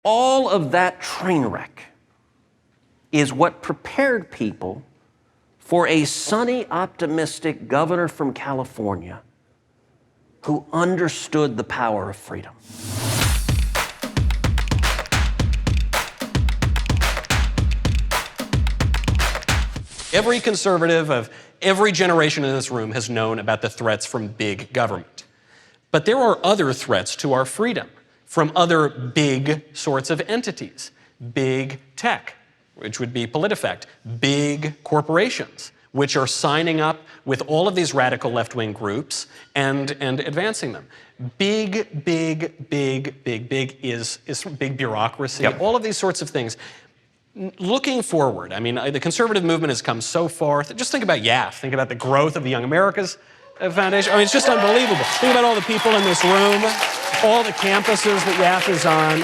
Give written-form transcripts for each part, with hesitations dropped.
All of that train wreck is what prepared people for a sunny, optimistic governor from California who understood the power of freedom. Every conservative of every generation in this room has known about the threats from big government. But there are other threats to our freedom from other big sorts of entities. Big tech, which would be PolitiFact. Big corporations, which are signing up with all of these radical left-wing groups and advancing them. Big is big bureaucracy. Yep. All of these sorts of things. Looking forward, I mean, the conservative movement has come so far. Just think about YAF. Think about the growth of the Young Americas Foundation. I mean, it's just unbelievable. Think about all the people in this room, all the campuses that YAF is on,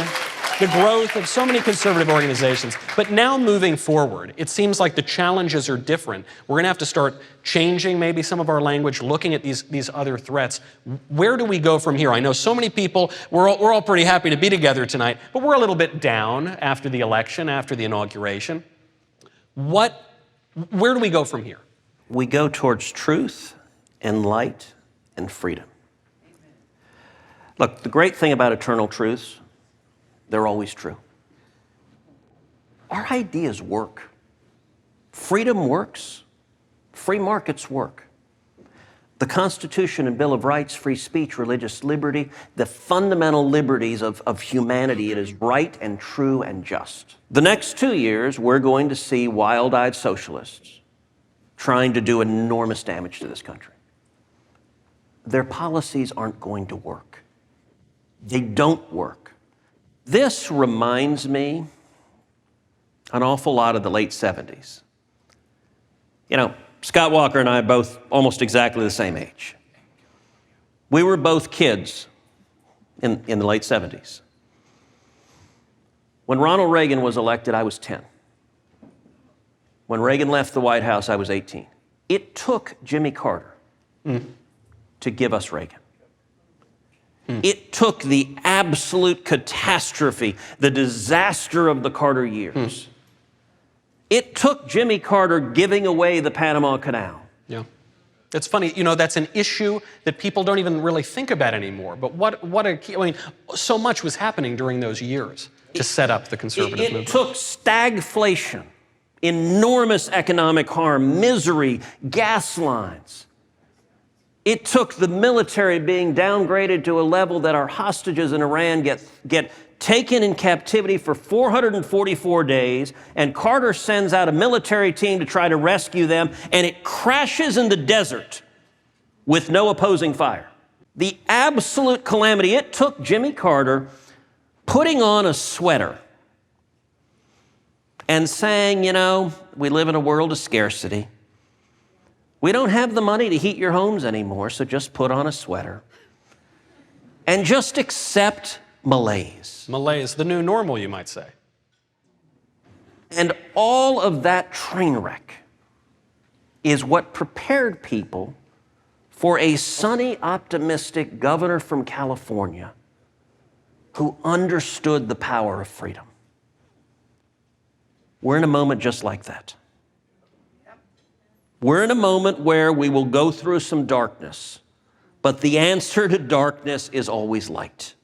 the growth of so many conservative organizations. But now moving forward, it seems like the challenges are different. We're going to have to start changing maybe some of our language, looking at these other threats. Where do we go from here? I know so many people, we're all pretty happy to be together tonight, but we're a little bit down after the election, after the inauguration. Where do we go from here? We go towards truth and light and freedom. Look, the great thing about eternal truths, they're always true. Our ideas work. Freedom works. Free markets work. The Constitution and Bill of Rights, free speech, religious liberty, the fundamental liberties of humanity, it is right and true and just. The next 2 years, we're going to see wild-eyed socialists trying to do enormous damage to this country. Their policies aren't going to work. They don't work. This reminds me an awful lot of the late 70s. You know, Scott Walker and I are both almost exactly the same age. We were both kids in the late 70s. When Ronald Reagan was elected, I was 10. When Reagan left the White House, I was 18. It took Jimmy Carter to give us Reagan. It took the absolute catastrophe, the disaster of the Carter years. It took Jimmy Carter giving away the Panama Canal. Yeah. It's funny, you know, that's an issue that people don't even really think about anymore. But I mean, so much was happening during those years to set up the conservative movement. It took stagflation, enormous economic harm, misery, gas lines. It took the military being downgraded to a level that our hostages in Iran get taken in captivity for 444 days, and Carter sends out a military team to try to rescue them, and it crashes in the desert with no opposing fire. The absolute calamity. It took Jimmy Carter putting on a sweater and saying, you know, we live in a world of scarcity. We don't have the money to heat your homes anymore, so just put on a sweater and just accept malaise. Malaise, the new normal, you might say. And all of that train wreck is what prepared people for a sunny, optimistic governor from California who understood the power of freedom. We're in a moment just like that. We're in a moment where we will go through some darkness, but the answer to darkness is always light.